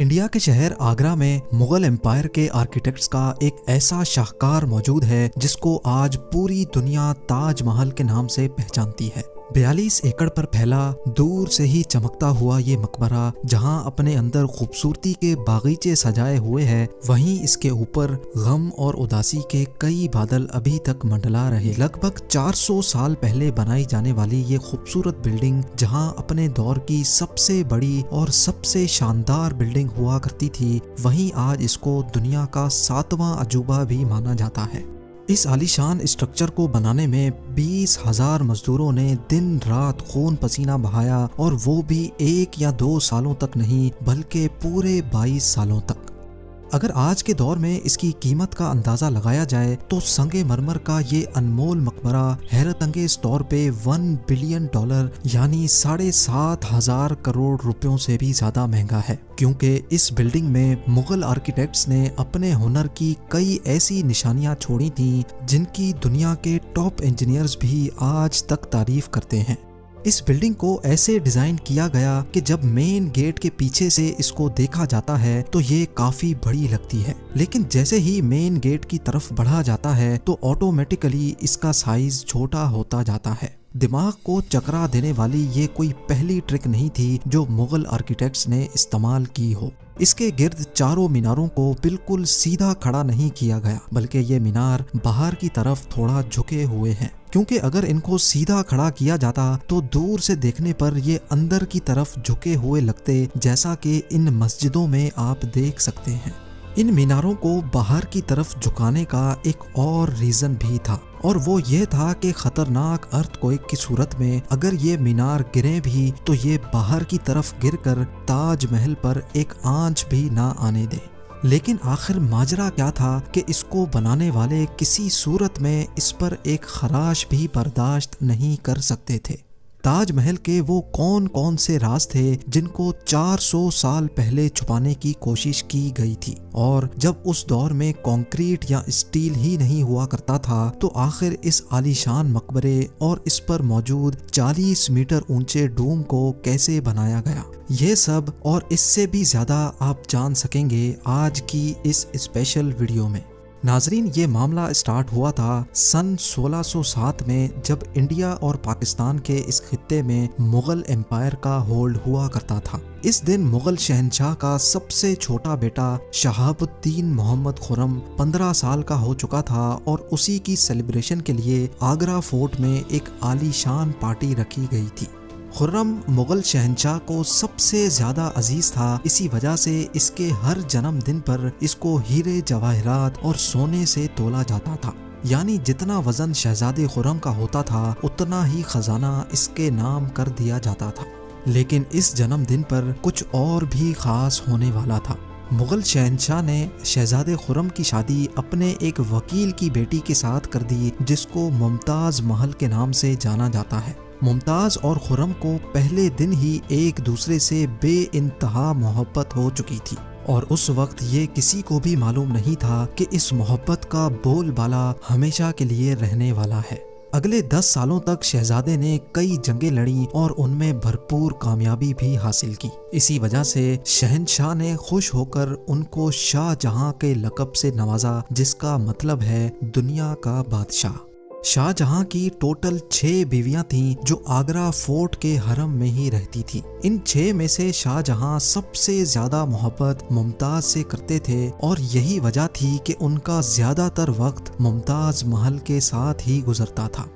India के शहर आगरा में मुगल एम्पायर के आर्किटेक्ट्स का एक ऐसा शाहकार मौजूद है जिसको आज पूरी दुनिया ताजमहल के नाम से पहचानती है। 42 एकड़ पर फैला दूर से ही चमकता हुआ ये मकबरा जहां अपने अंदर खूबसूरती के बागीचे सजाए हुए हैं, वहीं इसके ऊपर गम और उदासी के कई बादल अभी तक मंडला रहे। लगभग 400 साल पहले बनाई जाने वाली ये खूबसूरत बिल्डिंग जहां अपने दौर की सबसे बड़ी और सबसे शानदार बिल्डिंग हुआ करती थी, वहीं आज इसको दुनिया का 7वां अजूबा भी माना जाता है। इस आलीशान स्ट्रक्चर को बनाने में 20,000 मजदूरों ने दिन रात खून पसीना बहाया, और वो भी 1 या 2 सालों तक नहीं बल्कि पूरे 22 सालों तक। अगर आज के दौर में इसकी कीमत का अंदाजा लगाया जाए तो संगे मरमर का ये अनमोल मकबरा हैरत अंगेज तौर पे $1 बिलियन यानी 7,500 करोड़ रुपयों से भी ज्यादा महंगा है, क्योंकि इस बिल्डिंग में मुगल आर्किटेक्ट्स ने अपने हुनर की कई ऐसी निशानियां छोड़ी थी जिनकी दुनिया के टॉप इंजीनियर्स भी आज तक तारीफ करते हैं। इस बिल्डिंग को ऐसे डिजाइन किया गया कि जब मेन गेट के पीछे से इसको देखा जाता है तो ये काफी बड़ी लगती है, लेकिन जैसे ही मेन गेट की तरफ बढ़ा जाता है तो ऑटोमेटिकली इसका साइज छोटा होता जाता है। दिमाग को चकरा देने वाली ये कोई पहली ट्रिक नहीं थी जो मुगल आर्किटेक्ट्स ने इस्तेमाल की हो। इसके गिर्द चारों मीनारों को बिल्कुल सीधा खड़ा नहीं किया गया, बल्कि ये मीनार बाहर की तरफ थोड़ा झुके हुए हैं, क्योंकि अगर इनको सीधा खड़ा किया जाता तो दूर से देखने पर ये अंदर की तरफ झुके हुए लगते, जैसा कि इन मस्जिदों में आप देख सकते हैं। इन मीनारों को बाहर की तरफ झुकाने का एक और रीजन भी था, और वो ये था कि खतरनाक अर्थक्वेक की सूरत में अगर ये मीनार गिरे भी तो ये बाहर की तरफ गिरकर ताजमहल पर एक आंच भी ना आने दे। लेकिन आखिर माजरा क्या था कि इसको बनाने वाले किसी सूरत में इस पर एक खराश भी बर्दाश्त नहीं कर सकते थे। ताजमहल के वो कौन कौन से राज थे जिनको 400 साल पहले छुपाने की कोशिश की गई थी, और जब उस दौर में कंक्रीट या स्टील ही नहीं हुआ करता था तो आखिर इस आलीशान मकबरे और इस पर मौजूद 40 मीटर ऊंचे डूम को कैसे बनाया गया, ये सब और इससे भी ज्यादा आप जान सकेंगे आज की इस स्पेशल वीडियो में। नाजरीन, ये मामला स्टार्ट हुआ था सन 1607 में, जब इंडिया और पाकिस्तान के इस खित्ते में मुगल एम्पायर का होल्ड हुआ करता था। इस दिन मुगल शहंशाह का सबसे छोटा बेटा शहाबुद्दीन मोहम्मद खुर्रम 15 साल का हो चुका था, और उसी की सेलिब्रेशन के लिए आगरा फोर्ट में एक आलीशान पार्टी रखी गई थी। खुर्रम मुगल शहंशाह को सबसे ज्यादा अजीज था, इसी वजह से इसके हर जन्मदिन पर इसको हीरे जवाहरात और सोने से तोला जाता था, यानी जितना वजन शहजादे खुर्रम का होता था उतना ही खजाना इसके नाम कर दिया जाता था। लेकिन इस जन्मदिन पर कुछ और भी खास होने वाला था। मुगल शहंशाह ने शहजादे खुर्रम की शादी अपने एक वकील की बेटी के साथ कर दी, जिसको मुमताज महल के नाम से जाना जाता है। मुमताज और खुर्रम को पहले दिन ही एक दूसरे से बेइंतहा मोहब्बत हो चुकी थी, और उस वक्त ये किसी को भी मालूम नहीं था कि इस मोहब्बत का बोलबाला हमेशा के लिए रहने वाला है। अगले 10 सालों तक शहजादे ने कई जंगें लड़ी और उनमें भरपूर कामयाबी भी हासिल की। इसी वजह से शहंशाह ने खुश होकर उनको शाहजहां के लक़ब से नवाजा, जिसका मतलब है दुनिया का बादशाह। शाहजहां की टोटल 6 बीवियां थीं जो आगरा फोर्ट के हरम में ही रहती थीं। इन 6 में से शाहजहां सबसे ज्यादा मोहब्बत मुमताज से करते थे, और यही वजह थी कि उनका ज्यादातर वक्त मुमताज महल के साथ ही गुजरता था।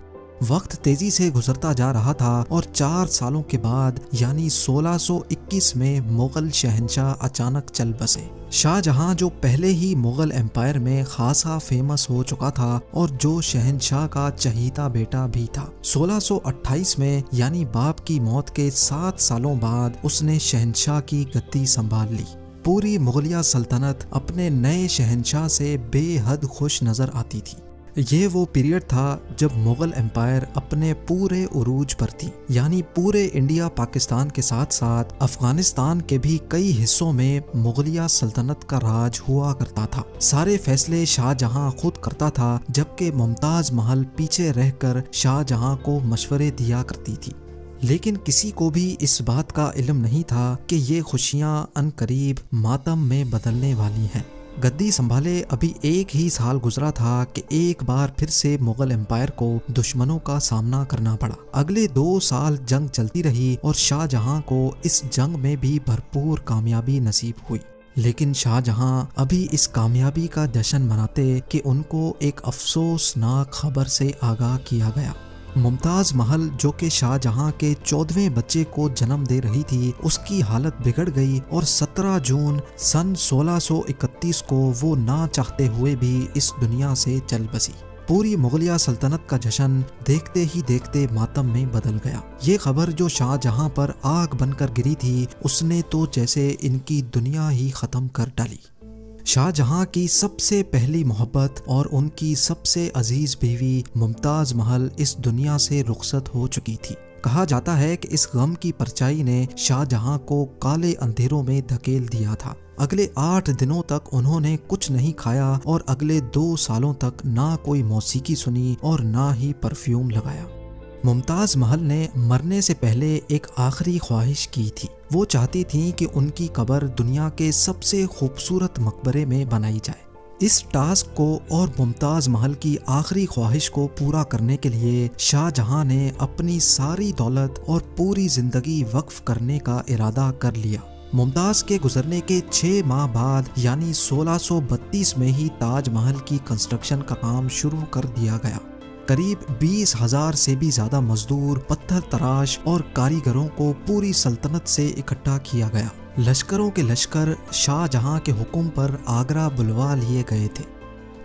वक्त तेजी से गुजरता जा रहा था, और 4 सालों के बाद यानी 1621 में मुगल शहंशाह अचानक चल बसे। शाहजहां जो पहले ही मुगल एम्पायर में खासा फेमस हो चुका था और जो शहंशाह का चहीता बेटा भी था, 1628 में यानी बाप की मौत के 7 सालों बाद उसने शहंशाह की गद्दी संभाल ली। पूरी मुगलिया सल्तनत अपने नए शहंशाह से बेहद खुश नजर आती थी। ये वो पीरियड था जब मुगल एम्पायर अपने पूरे उरूज पर थी, यानी पूरे इंडिया पाकिस्तान के साथ साथ अफगानिस्तान के भी कई हिस्सों में मुगलिया सल्तनत का राज हुआ करता था। सारे फैसले शाहजहां खुद करता था, जबकि मुमताज महल पीछे रहकर शाहजहां को मशवरे दिया करती थी। लेकिन किसी को भी इस बात का इल्म नहीं था कि ये खुशियां अनकरीब मातम में बदलने वाली हैं। गद्दी संभाले अभी 1 ही साल गुजरा था कि एक बार फिर से मुगल एम्पायर को दुश्मनों का सामना करना पड़ा। अगले 2 साल जंग चलती रही और शाहजहां को इस जंग में भी भरपूर कामयाबी नसीब हुई। लेकिन शाहजहां अभी इस कामयाबी का जश्न मनाते कि उनको एक अफसोसनाक खबर से आगाह किया गया। मुमताज महल, जो कि शाहजहां के 14वें बच्चे को जन्म दे रही थी, उसकी हालत बिगड़ गई और 17 जून सन 1631 को वो ना चाहते हुए भी इस दुनिया से चल बसी। पूरी मुगलिया सल्तनत का जश्न देखते ही देखते मातम में बदल गया। ये खबर जो शाहजहां पर आग बनकर गिरी थी, उसने तो जैसे इनकी दुनिया ही खत्म कर डाली। शाहजहां की सबसे पहली मोहब्बत और उनकी सबसे अजीज बीवी मुमताज महल इस दुनिया से रुखसत हो चुकी थी। कहा जाता है कि इस गम की परछाई ने शाहजहां को काले अंधेरों में धकेल दिया था। अगले 8 दिनों तक उन्होंने कुछ नहीं खाया और अगले 2 सालों तक ना कोई मौसीकी सुनी और ना ही परफ्यूम लगाया। मुमताज महल ने मरने से पहले एक आखिरी ख्वाहिश की थी। वो चाहती थी कि उनकी कब्र दुनिया के सबसे खूबसूरत मकबरे में बनाई जाए। इस टास्क को और मुमताज महल की आखिरी ख्वाहिश को पूरा करने के लिए शाहजहां ने अपनी सारी दौलत और पूरी जिंदगी वक्फ करने का इरादा कर लिया। मुमताज के गुजरने के 6 माह बाद यानी 1632 में ही ताजमहल की कंस्ट्रक्शन का काम शुरू कर दिया गया। करीब 20,000 से भी ज्यादा मजदूर, पत्थर तराश और कारीगरों को पूरी सल्तनत से इकट्ठा किया गया। लश्करों के लश्कर शाहजहां के हुक्म पर आगरा बुलवा लिए गए थे।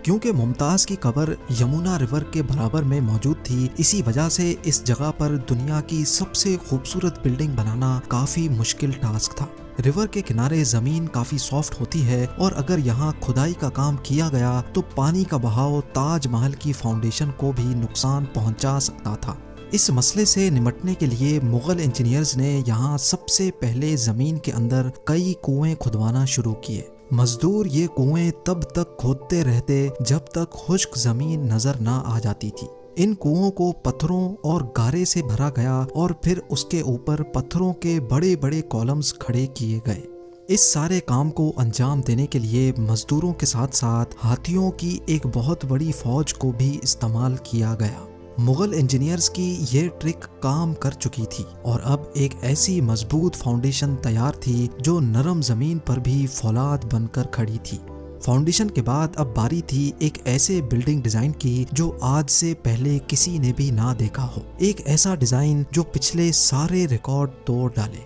क्योंकि मुमताज की कब्र यमुना रिवर के बराबर में मौजूद थी, इसी वजह से इस जगह पर दुनिया की सबसे खूबसूरत बिल्डिंग बनाना काफी मुश्किल टास्क था। रिवर के किनारे जमीन काफी सॉफ्ट होती है और अगर यहाँ खुदाई का काम किया गया तो पानी का बहाव ताजमहल की फाउंडेशन को भी नुकसान पहुंचा सकता था। इस मसले से निपटने के लिए मुगल इंजीनियर्स ने यहाँ सबसे पहले जमीन के अंदर कई कुएं खुदवाना शुरू किए। मजदूर ये कुएं तब तक खोदते रहते जब तक खुश्क जमीन नजर ना आ जाती थी। इन कुओं को पत्थरों और गारे से भरा गया और फिर उसके ऊपर पत्थरों के बड़े बड़े कॉलम्स खड़े किए गए। इस सारे काम को अंजाम देने के लिए मजदूरों के साथ साथ हाथियों की एक बहुत बड़ी फौज को भी इस्तेमाल किया गया। मुगल इंजीनियर्स की ये ट्रिक काम कर चुकी थी और अब एक ऐसी मजबूत फाउंडेशन तैयार थी जो नरम जमीन पर भी फौलाद बनकर खड़ी थी। फाउंडेशन के बाद अब बारी थी एक ऐसे बिल्डिंग डिजाइन की जो आज से पहले किसी ने भी ना देखा हो। एक ऐसा डिजाइन जो पिछले सारे रिकॉर्ड तोड़ डाले।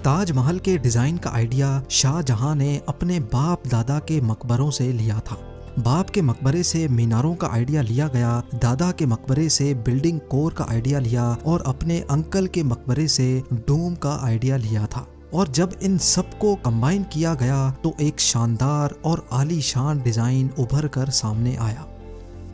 ताजमहल के डिजाइन का आइडिया शाहजहां ने अपने बाप दादा के मकबरों से लिया था। बाप के मकबरे से मीनारों का आइडिया लिया गया, दादा के मकबरे से बिल्डिंग कोर का आइडिया लिया और अपने अंकल के मकबरे से डोम का आइडिया लिया था। और जब इन सबको कंबाइन किया गया तो एक शानदार और आलीशान डिजाइन उभर कर सामने आया।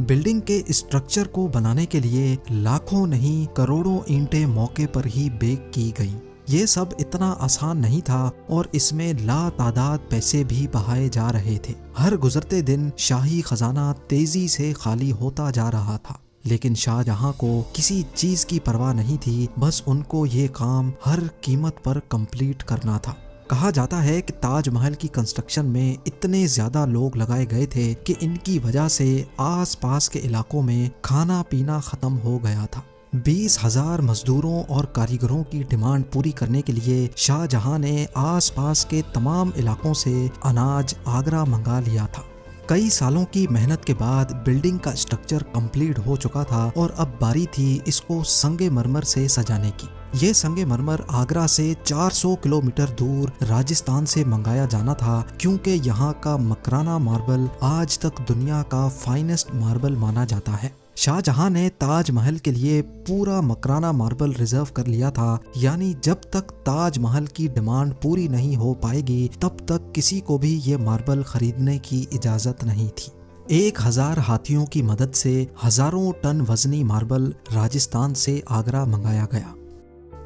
बिल्डिंग के स्ट्रक्चर को बनाने के लिए लाखों नहीं करोड़ों ईंटें मौके पर ही बेक की गईं। ये सब इतना आसान नहीं था और इसमें लातादाद पैसे भी बहाए जा रहे थे। हर गुजरते दिन शाही खजाना तेजी से खाली होता जा रहा था, लेकिन शाहजहां को किसी चीज की परवाह नहीं थी। बस उनको ये काम हर कीमत पर कंप्लीट करना था। कहा जाता है कि ताजमहल की कंस्ट्रक्शन में इतने ज्यादा लोग लगाए गए थे कि इनकी वजह से आसपास के इलाकों में खाना पीना खत्म हो गया था। 20,000 मजदूरों और कारीगरों की डिमांड पूरी करने के लिए शाहजहां ने आसपास के तमाम इलाकों से अनाज आगरा मंगा लिया था। कई सालों की मेहनत के बाद बिल्डिंग का स्ट्रक्चर कंप्लीट हो चुका था और अब बारी थी इसको संगे मरमर से सजाने की। ये संगे मरमर आगरा से 400 किलोमीटर दूर राजस्थान से मंगाया जाना था, क्योंकि यहाँ का मकराना मार्बल आज तक दुनिया का फाइनेस्ट मार्बल माना जाता है। शाहजहां ने ताजमहल के लिए पूरा मकराना मार्बल रिजर्व कर लिया था, यानी जब तक ताजमहल की डिमांड पूरी नहीं हो पाएगी तब तक किसी को भी ये मार्बल खरीदने की इजाजत नहीं थी। 1000 हाथियों की मदद से हजारों टन वजनी मार्बल राजस्थान से आगरा मंगाया गया।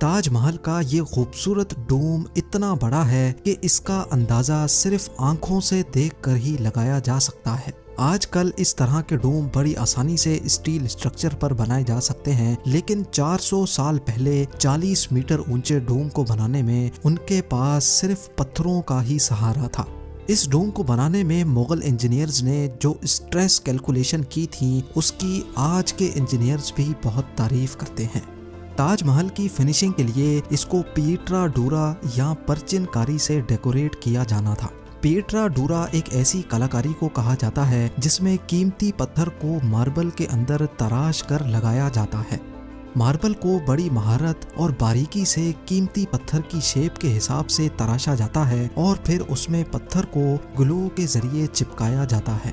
ताजमहल का ये खूबसूरत डोम इतना बड़ा है कि इसका अंदाजा सिर्फ आंखों से देखकर ही लगाया जा सकता है। आजकल इस तरह के डोम बड़ी आसानी से स्टील स्ट्रक्चर पर बनाए जा सकते हैं, लेकिन 400 साल पहले 40 मीटर ऊंचे डोम को बनाने में उनके पास सिर्फ पत्थरों का ही सहारा था। इस डोम को बनाने में मुगल इंजीनियर्स ने जो स्ट्रेस कैलकुलेशन की थी, उसकी आज के इंजीनियर्स भी बहुत तारीफ करते हैं। ताजमहल की फिनिशिंग के लिए इसको पीट्रा डूरा या परचिनकारी से डेकोरेट किया जाना था। पीट्रा डूरा एक ऐसी कलाकारी को कहा जाता है जिसमें कीमती पत्थर को मार्बल के अंदर तराश कर लगाया जाता है। मार्बल को बड़ी महारत और बारीकी से कीमती पत्थर की शेप के हिसाब से तराशा जाता है और फिर उसमें पत्थर को ग्लू के जरिए चिपकाया जाता है।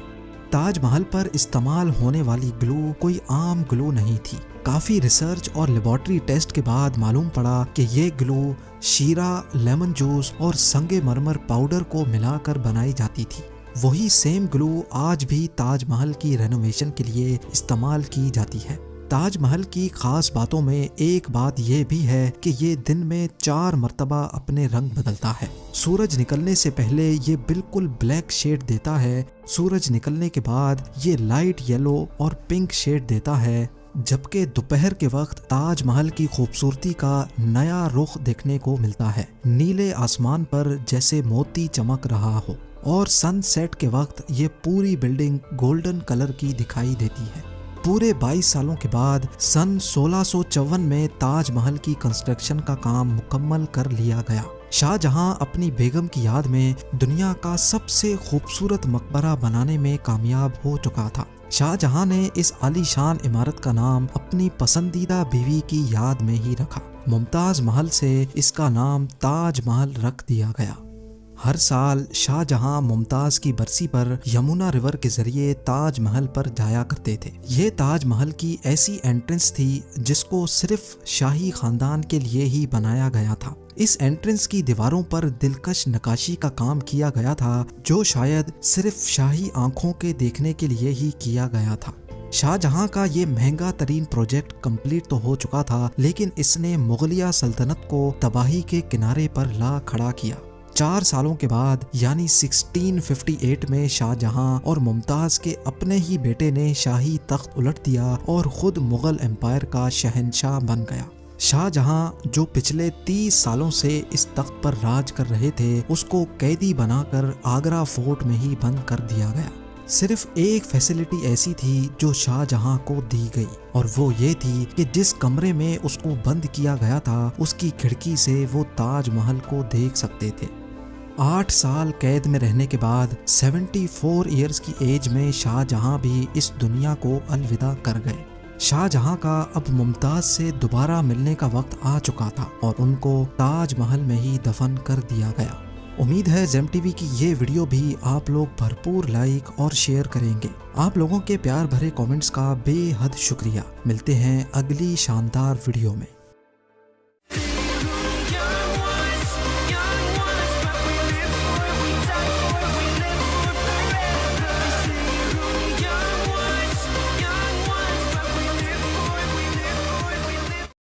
ताजमहल पर इस्तेमाल होने वाली ग्लू कोई आम ग्लू नहीं थी। काफ़ी रिसर्च और लेबॉर्ट्री टेस्ट के बाद मालूम पड़ा कि ये ग्लू शीरा, लेमन जूस और संगमरमर पाउडर को मिलाकर बनाई जाती थी। वही सेम ग्लू आज भी ताजमहल की रेनोवेशन के लिए इस्तेमाल की जाती है। ताजमहल की खास बातों में एक बात यह भी है कि ये दिन में 4 मर्तबा अपने रंग बदलता है। सूरज निकलने से पहले ये बिल्कुल ब्लैक शेड देता है, सूरज निकलने के बाद ये लाइट येलो और पिंक शेड देता है, जबकि दोपहर के वक्त ताजमहल की खूबसूरती का नया रुख देखने को मिलता है। नीले आसमान पर जैसे मोती चमक रहा हो और सनसेट के वक्त ये पूरी बिल्डिंग गोल्डन कलर की दिखाई देती है। पूरे 22 सालों के बाद सन 1654 में ताजमहल की कंस्ट्रक्शन का काम मुकम्मल कर लिया गया। शाहजहां अपनी बेगम की याद में दुनिया का सबसे खूबसूरत मकबरा बनाने में कामयाब हो चुका था। शाहजहां ने इस आलीशान इमारत का नाम अपनी पसंदीदा बीवी की याद में ही रखा। मुमताज महल से इसका नाम ताजमहल रख दिया गया। हर साल शाहजहां मुमताज की बरसी पर यमुना रिवर के जरिए ताजमहल पर जाया करते थे। ये ताजमहल की ऐसी एंट्रेंस थी जिसको सिर्फ शाही खानदान के लिए ही बनाया गया था। इस एंट्रेंस की दीवारों पर दिलकश नक्काशी का काम किया गया था, जो शायद सिर्फ शाही आंखों के देखने के लिए ही किया गया था। शाहजहां का ये महंगा तरीन प्रोजेक्ट कंप्लीट तो हो चुका था, लेकिन इसने मुगलिया सल्तनत को तबाही के किनारे पर ला खड़ा किया। 4 सालों के बाद यानी 1658 में शाहजहां और मुमताज के अपने ही बेटे ने शाही तख्त उलट दिया और खुद मुगल एम्पायर का शहंशाह बन गया। शाहजहां जो पिछले 30 सालों से इस तख्त पर राज कर रहे थे, उसको कैदी बनाकर आगरा फोर्ट में ही बंद कर दिया गया। सिर्फ एक फैसिलिटी ऐसी थी जो शाहजहां को दी गई, और वो ये थी कि जिस कमरे में उसको बंद किया गया था, उसकी खिड़की से वो ताजमहल को देख सकते थे। 8 साल कैद में रहने के बाद 74 ईयर्स की एज में शाहजहां भी इस दुनिया को अलविदा कर गए। शाहजहां का अब मुमताज से दोबारा मिलने का वक्त आ चुका था और उनको ताजमहल में ही दफन कर दिया गया। उम्मीद है ज़ेम टीवी की ये वीडियो भी आप लोग भरपूर लाइक और शेयर करेंगे। आप लोगों के प्यार भरे कमेंट्स का बेहद शुक्रिया। मिलते हैं अगली शानदार वीडियो में।